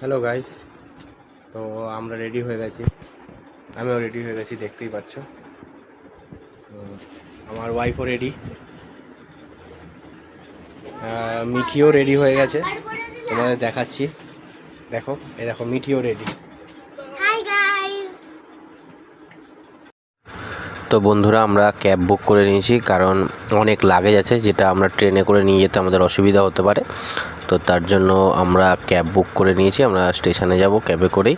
Hello guys, তো আমরা ready হয়ে গেছি। আমিও রেডি হয়ে গেছি, দেখতেই পাচ্ছ। আমার ওয়াইফও রেডি, মিঠিও রেডি হয়ে গেছে। তোমাদের দেখাচ্ছি, দেখো, এই দেখো মিঠিও রেডি। তো বন্ধুরা, আমরা ক্যাব বুক করে নিয়েছি, কারণ অনেক লাগেজ আছে যেটা আমরা ট্রেনে করে নিয়ে যেতে আমাদের অসুবিধা হতে পারে। তো তার জন্য আমরা ক্যাব বুক করে নিয়েছি। আমরা স্টেশনে যাব ক্যাবে করেই।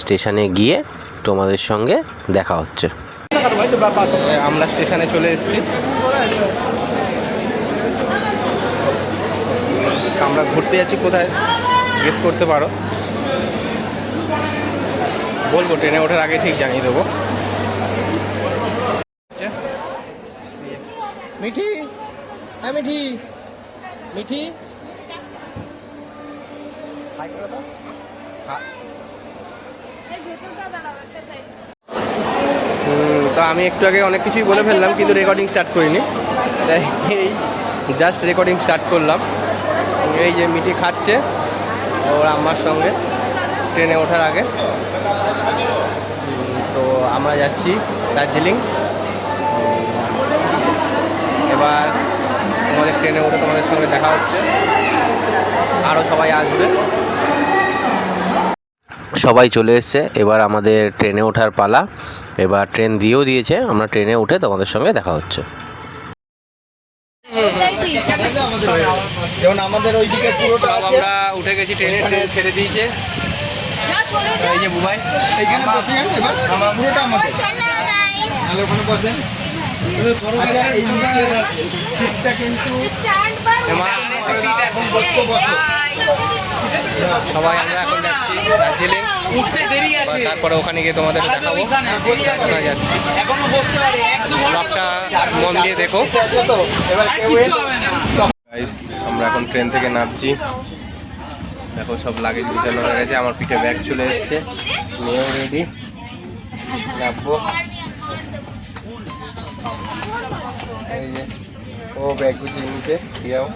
স্টেশনে গিয়ে তোমাদের সঙ্গে দেখা হচ্ছে। আমরা স্টেশনে চলে এসেছি। আমরা ঘুরতে যাচ্ছি কোথায় গেস করতে পারো? বলবো, ট্রেনে ওঠার আগে ঠিক জানিয়ে দেবো। মিঠি, হ্যাঁ মিঠি, মিঠি তো আমি একটু আগে অনেক কিছুই বলে ফেললাম, কিন্তু রেকর্ডিং স্টার্ট করিনি। এই জাস্ট রেকর্ডিং স্টার্ট করলাম। এই যে মিঠি খাচ্ছে ওর আম্মার সঙ্গে ট্রেনে ওঠার আগে। তো আমরা যাচ্ছি দার্জিলিং। এবার তোমাদের ট্রেনে উঠে তোমাদের সঙ্গে দেখা হচ্ছে। আরও সবাই আসবে, সবাই চলে এসছে। এবার আমাদের ট্রেনে ওঠার পালা। এবার ট্রেন দিয়েও দিয়েছে, আমরা ট্রেনে উঠে তোমাদের সঙ্গে দেখা হচ্ছে। যেমন আমাদের ওইদিকে পুরোটা আছে। আমরা উঠে গেছি, ট্রেনে ছেড়ে দিয়েছে। এই যে বুবাই, এইখানে বসেন, এবার পুরোটা আমাদের। তাহলে ওখানে বসেন। আচ্ছা, এই নিচের সিটটা কিন্তু সবাই আমরা এখন যাচ্ছি দার্জিলিং। উঠতে দেরি আছে, তারপরে ওখানে গিয়ে তোমাদের দেখাবো কোথায় যাচ্ছি। ব্লগটা মন দিয়ে দেখো। আমরা এখন ট্রেন থেকে নামছি। দেখো সব লাগেজ বিছানো হয়ে গেছে। আমার পিঠে ব্যাগ চলে এসছে, মেয়েও রেডি, নামবো। এই যে ও ব্যাগ গুছিয়ে নিচ্ছে, দিয়াও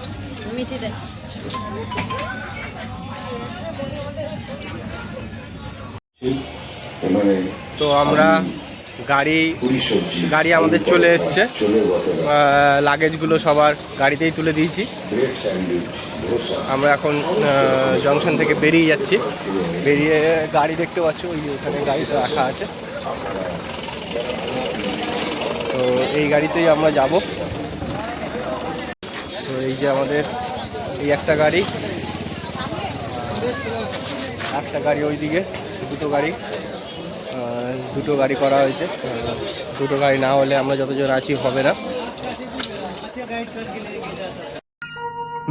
তো আমরা গাড়ি আমাদের চলে এসছে। লাগেজগুলো সবার গাড়িতেই তুলে দিয়েছি। আমরা এখন জংশন থেকে বেরিয়ে যাচ্ছি। বেরিয়ে গাড়ি দেখতে পাচ্ছ, ওই ওখানে গাড়িতে রাখা আছে। তো এই গাড়িতেই আমরা যাব। তো এই যে আমাদের এই একটা গাড়ি ওইদিকে দুটো গাড়ি করা হয়েছে। দুটো গাড়ি না হলে আমরা যতজন আছি হবে না।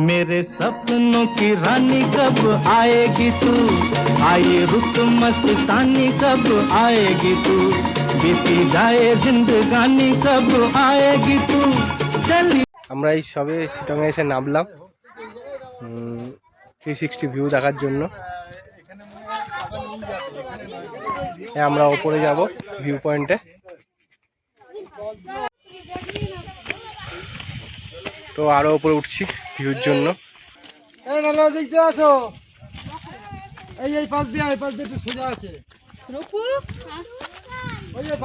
मेरे सपनों की रानी कब आएगी तू, आए रुत मस्तानी कब आएगी तू, बीती जाए जिंदगानी कब आएगी तू चली। আমরা এই সবে শিটংয়ে এসে নামলাম 360 ভিউ দেখার জন্য। আমরা ওপরে যাব ভিউ পয়েন্টে। তো আরো উপরে উঠছি ভিউর জন্য।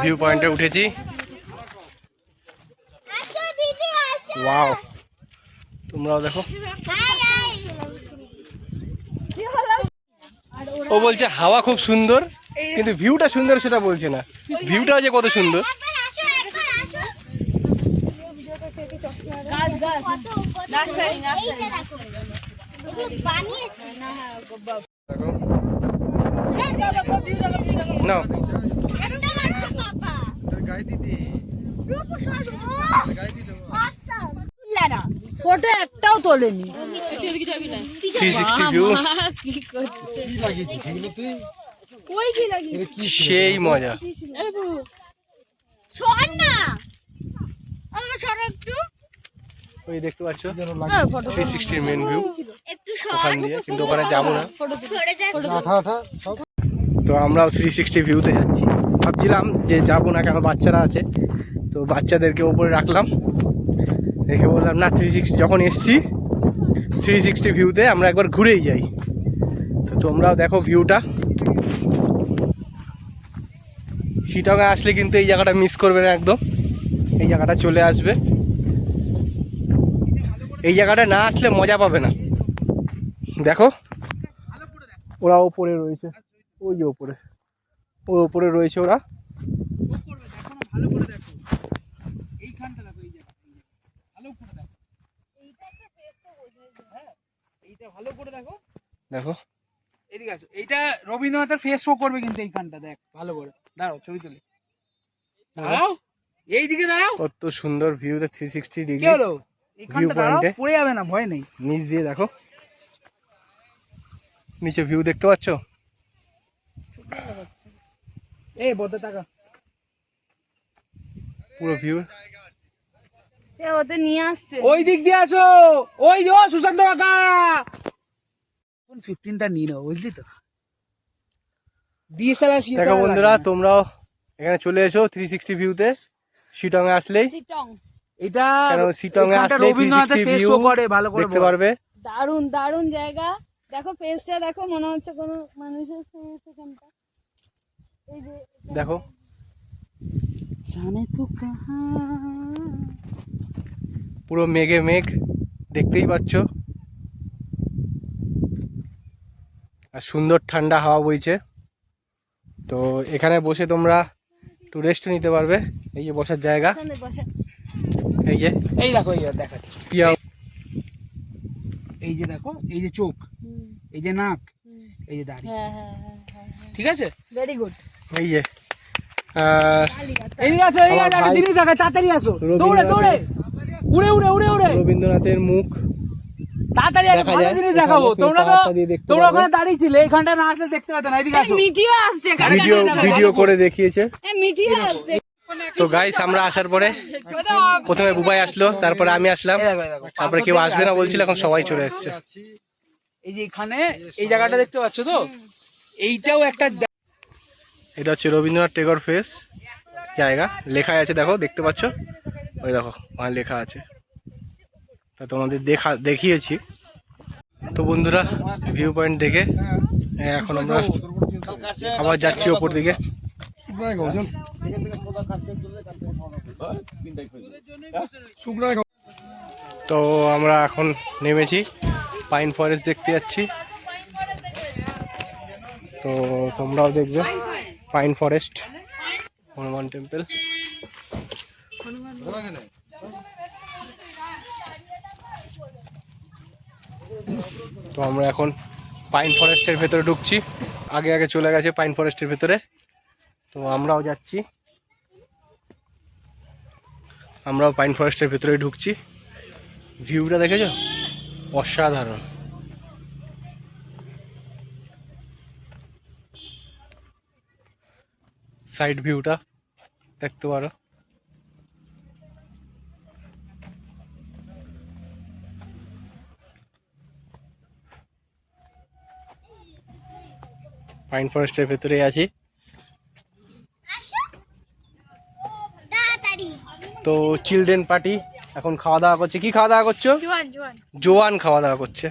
ভিউ পয়েন্টে উঠেছি। ওয়াও, তোমরাও দেখো। ও বলছে হাওয়া খুব সুন্দর, কিন্তু ভিউটা সুন্দর সেটা বলছে না। ভিউটাও যে কত সুন্দর। ফটো একটাও তোলেনি। 360 ভিউ, সেই মজা। ওই দেখতে পাচ্ছ 360 মেন ভিউ ওখান দিয়ে, কিন্তু ওখানে যাবো না। তো আমরাও 360 ভিউতে যাচ্ছি। ভাবছিলাম যে যাবো না, কেন বাচ্চারা আছে। তো বাচ্চাদেরকে ওপরে রাখলাম, রেখে বললাম না 360 যখন এসছি 360 ভিউতে আমরা একবার ঘুরেই যাই। তো তোমরাও দেখো ভিউটা। শিটংয়ে আসলে কিন্তু এই জায়গাটা মিস করবে না একদম, এই জায়গাটা চলে আসবে। এই জায়গাটা না আসলে মজা পাবে না। দেখো ওরা ওপরে রয়েছে, ওই যে ওপরে, ওই ওপরে রয়েছে ওরা। দেখো এদিকে আসো, এইটা রবীন্দ্রনাথের ফেস শো করবে কিন্তু এইখানটা। দেখ ভালো করে, দাঁড়াও ছবি তুলি, দাঁড়াও এইদিকে দাঁড়াও। কত সুন্দর ভিউ, 360 কি ডিগ্রি হলো এইখানটা দাঁড়াও, পয়েন্টে। পড়ে যাবে না, ভয় নেই। নিচ দিয়ে দেখো, নিচে ভিউ দেখতে পাচ্ছ। এই বলতে টাকা পুরো ভিউ। ওদের নিয়ে আসছে। ওই দিক দিয়ে আসো, ওই যে সুশান্ত কাকা। 15টা নিয়ে নাও, বুঝলি তো। ডিএসএলআর দেখো বন্ধুরা, তোমরাও এখানে চলে এসো 360 ভিউতে শিটংয়ে আসলেই। চিটং এটা কেন শিটংয়ে এখানটা আসলেই রবীন্দ্রনাথের 360 ফেস ভিউ শো করে, ভালো করে দেখতে বল। পারবে। দারুন দারুন জায়গা। দেখো ফেসটা দেখো, মনে হচ্ছে কোনো মানুষের ফেস এখানটা। এই যে দেখো জানে তো কাহা। পুরো মেঘে মেঘ, দেখতেই পাচ্ছ। আর সুন্দর ঠান্ডা হাওয়া বইছে। তো এখানে বসে তোমরা একটু রেস্ট নিতে পারবে। এই যে বসার জায়গা, বসে বসে। এই যে এই দেখো, এই দেখাচ্ছি, পিয়া। এই যে দেখো, এই যে চোখ, হুম, এই যে নাক, হুম। এই যে দাড়ি, হ্যাঁ হ্যাঁ হ্যাঁ হ্যাঁ হ্যাঁ। ঠিক আছে। Very good. এই যে এদিকে আসো, এই আমার একটা ভাই জিনিস দেখা, তাড়াতাড়ি আসো, দৌড়ে রবীন্দ্রনাথের- দৌড়ে, উড়ে উড়ে উড়ে উড়ে, রবীন্দ্রনাথের মুখ তাড়াতাড়ি একটা দেখা ভালো যায়। জিনিস এখানে দেখাবো। তুমি তোমরা তো তাড়াতাড়ি দেখতে তোমরা পারবে। ওখানে দাঁড়িয়ে ছিলে, এইখানটা না আসলে দেখতে পেতে না। এদিকে আসো, মিঠিও আসছে এখানে। ভিডিও ভিডিও করে দেখিয়েছে। মিঠিও আসছে। তো গাইস, আমরা আসার পরে প্রথমে বুবাই আসলো, তারপরে আমি আসলাম, এই দেখো, এই দেখো। তারপরে কেউ আসবে না বলছিল, এখন সবাই চলে এসছে। এই যে এখানে এই জায়গাটা দেখতে পাচ্ছ তো, এইটাও একটা এটা হচ্ছে রবীন্দ্রনাথ টেগোর ফেস জায়গা, লেখা আছে দেখো, দেখতে পাচ্ছ, ওই দেখো ওখানে লেখা আছে। তা তোমাদের দেখিয়েছি। তো বন্ধুরা, ভিউ পয়েন্ট দেখে এখন আমরা আবার যাচ্ছি ওপর দিকে। তো আমরা এখন নেমেছি, পাইন ফরেস্ট দেখতে যাচ্ছি। তো তোমরাও দেখবে পাইন ফরেস্ট, হনুমান টেম্পল। তো আমরা এখন পাইন ফরেস্টের ভেতরে ঢুকছি। আগে আগে চলে গেছে পাইন ফরেস্টের ভেতরে, তো আমরাও যাচ্ছি। আমরাও পাইন ফরেস্টের ভেতরে ঢুকছি। ভিউটা দেখেছো, অসাধারণ। সাইড ভিউটা দেখতে পারো। পাইন ফরেস্টের ভেতরে আছি। তো চিলড্রেন পার্টি এখন খাওয়া দাওয়া করছে। কি খাওয়া দাওয়া করছো? জোয়ান জোয়ান। জোয়ান খাওয়া দাওয়া করছে।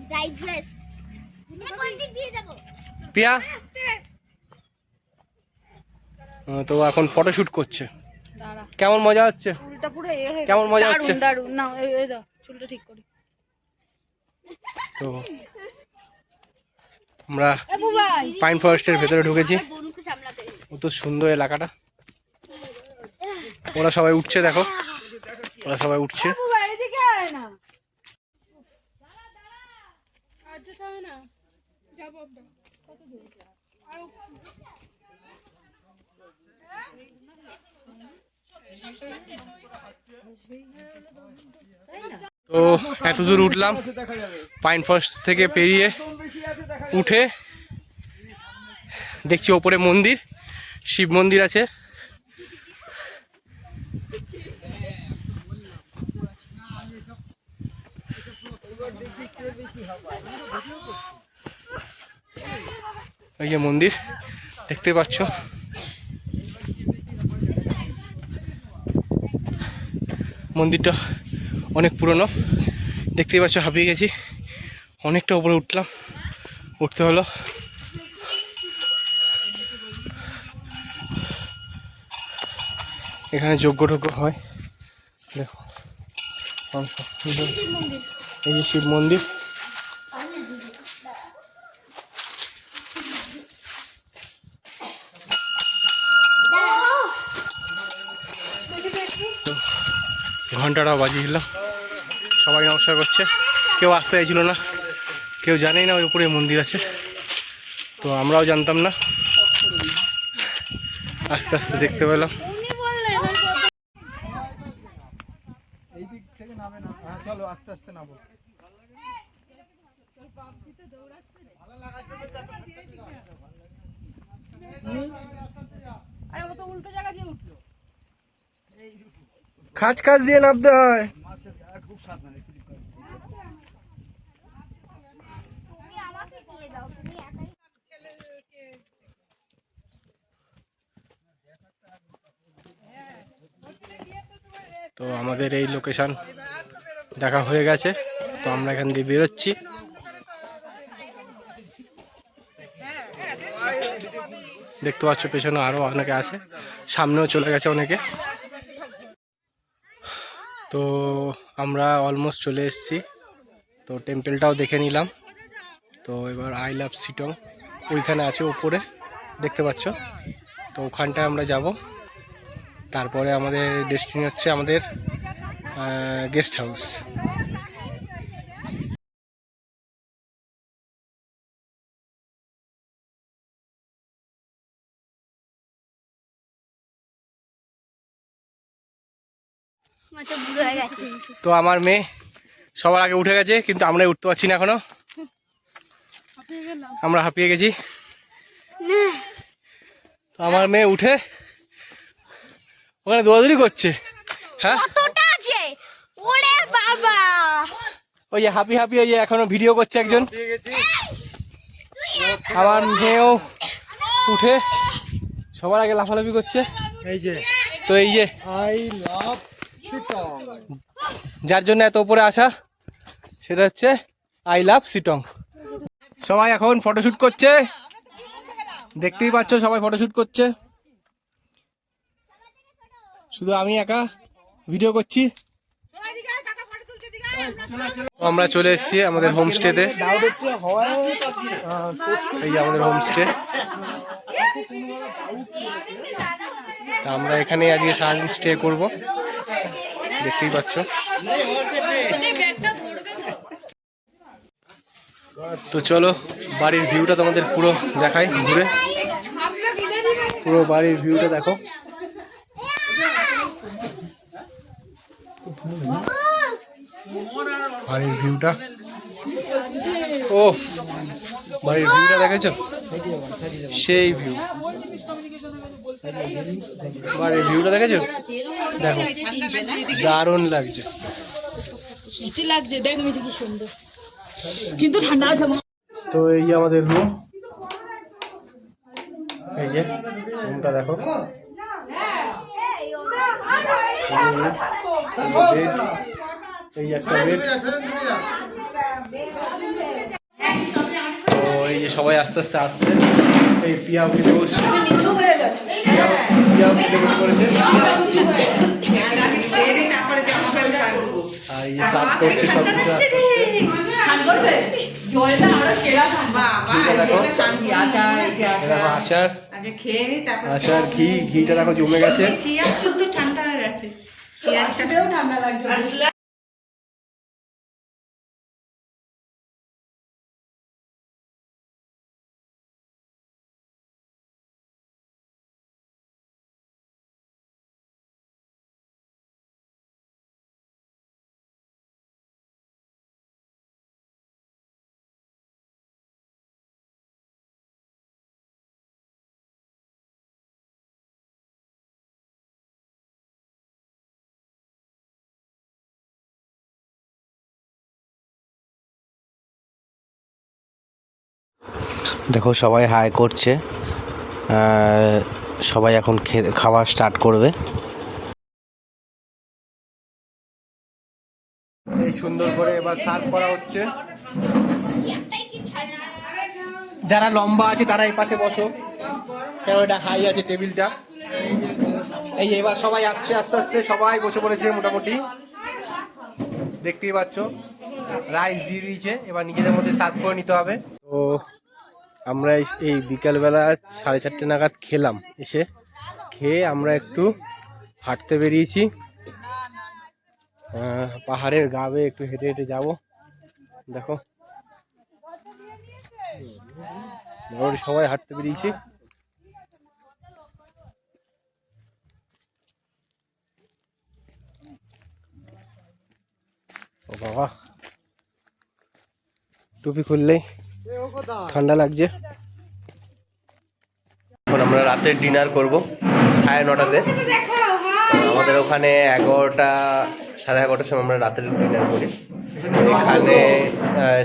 ড্রাইভলেস। কোন দিক দিয়ে যাব? পিয়া তো এখন ফটোশুট করছে। দাঁড়া। কেমন মজা হচ্ছে? চুলটা পুরো এ হয়ে কেমন গেছে। মজা হচ্ছে? দারুণ দারুণ। না এই দাও, চুলটা ঠিক করি। তো আমরা এ বুবাই, পাইন ফরেস্টের ভেতরে ঢুকেছি। বনুকে সামলাতে। কত সুন্দর এলাকাটা। ওরা সবাই উঠছে, দেখো ওরা সবাই উঠছে। বুবাই এদিকে আয় না। আজ তো হবে না। যাব আমরা। কত দূর? আর তো এত দূর উঠলাম, পাইন ফরেস্ট থেকে পেরিয়ে উঠে দেখছি ওপরে মন্দির, শিব মন্দির আছে। এই যে মন্দির দেখতে পাচ্ছ। মন্দিরটা অনেক পুরনো, দেখতেই পাচ্ছ, হাঁপিয়ে গেছি, অনেকটা উপরে উঠলাম, উঠতে হলো। এখানে যজ্ঞ টজ্ঞ হয়, দেখো এই যে শিব মন্দির। ঘন্টাটাও বাজিয়েছিলাম, সবাই নমস্কার করছে, কেউ আসতে চাইছিল না, কেউ জানেই না ওই উপরে মন্দির আছে, তো আমরাও জানতাম না, আস্তে আস্তে দেখতে পেলাম। এই দিক থেকে নামে না, হ্যাঁ চলো আস্তে আস্তে নামো। খাঁচ খাঁচ দিয়ে নামতে হয়। তো আমাদের এই লোকেশন দেখা হয়ে গেছে, তো আমরা এখান দিয়ে বেরোচ্ছি। দেখতে পাচ্ছ পেছনে আরো অনেকে আছে, সামনেও চলে গেছে অনেকে। তো আমরা অলমোস্ট চলে এসেছি, তো টেম্পলটাও দেখে নিলাম। তো এবার আই লাভ শিটং ওইখানে আছে উপরে, দেখতে পাচ্ছ, তো ওখানটায় আমরা যাব। তারপরে আমাদের ডেস্টিনি হচ্ছে আমাদের গেস্ট হাউস। তো আমার মেয়ে সবার আগে উঠে গেছে, কিন্তু আমরা উঠতে পারছি না এখনো, আমরা হাঁপিয়ে গেছি। তো আমার মেয়ে উঠে ওখানে দৌড়াদৌড়ি করছে। হ্যাঁ ওই যে হাঁপি হাঁপি, ওই যে এখনো ভিডিও করছে একজন। আমার মেয়েও উঠে সবার আগে লাফালাফি করছে। এই যে তো এই যে আই লাভ শিটং, যার জন্য এত উপরে আসা, সেটা হচ্ছে আই লাভ শিটং। সবাই এখন ফটোশুট করছে, দেখতেই পাচ্ছ সবাই ফটোশুট করছে, শুধু আমি একা ভিডিও করছি। আমরা চলে এসেছি আমাদের হোমস্টেতে, এই যে আমাদের হোমস্টে। তা আমরা এখানে আজকে সারাদিন স্টে করব, দেখতেই পাচ্ছ। তো চলো বাড়ির ভিউটা তোমাদের পুরো দেখাই ঘুরে, পুরো বাড়ির ভিউটা দেখো। বাড়ির ভিউটা, ও বাড়ির ভিউটা দেখেছো, সেই ভিউ, বাড়ির ভিউটা দেখেছো, দেখো দারুণ লাগছে, দেখ মিঠি কি সুন্দর, কিন্তু ঠান্ডা আছে। তো এই যে আমাদের রুম, এই যে রুমটা দেখো, এই একটা বেড। তো এই যে সবাই আস্তে আস্তে আসছে, এই পিয়া উঠে বসছে, পিয়া উঠে বসে করেছে, আর এই যে সার্ভ করছে সব কিছু। আচার, আচার ঘিটা দেখো জমে গেছে। দেখো সবাই হাই করছে, সবাই এখন খাওয়া স্টার্ট করবে। এই সুন্দর করে এবার সার্ভ করা হচ্ছে। যারা লম্বা আছে তারা এই পাশে বসো, কেন এটা হাই আছে টেবিলটা। এই এবার সবাই আসছে, আস্তে আস্তে সবাই বসে পড়েছে মোটামুটি, দেখতেই পাচ্ছ রাইস দিয়ে দিয়েছে, এবার নিজেদের মধ্যে সার্ভ করে নিতে হবে। তো আমরা এই বিকালবেলা 4:30 নাগাদ খেলাম, এসে খেয়ে আমরা একটু হাঁটতে বেরিয়েছি, পাহাড়ের গাবে একটু হেঁটে হেঁটে যাবো। দেখো মোটামুটি সবাই হাঁটতে বেরিয়েছি। ও বাবা, টুপি খুললেই ঠান্ডা লাগছে। এখন আমরা রাতের ডিনার করব 9:30-তে। আমাদের ওখানে 11টা, 11:30টার সময় আমরা রাতের ডিনার করি। এখানে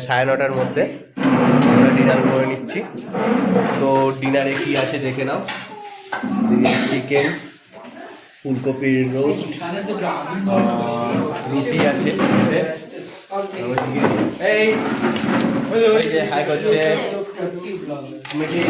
9:30টার মধ্যে আমরা ডিনার করে নিচ্ছি। তো ডিনারে কি আছে দেখে নাও। চিকেন, ফুলকপির রোস্ট, রুটি আছে, এই হাই করছে মিঠি।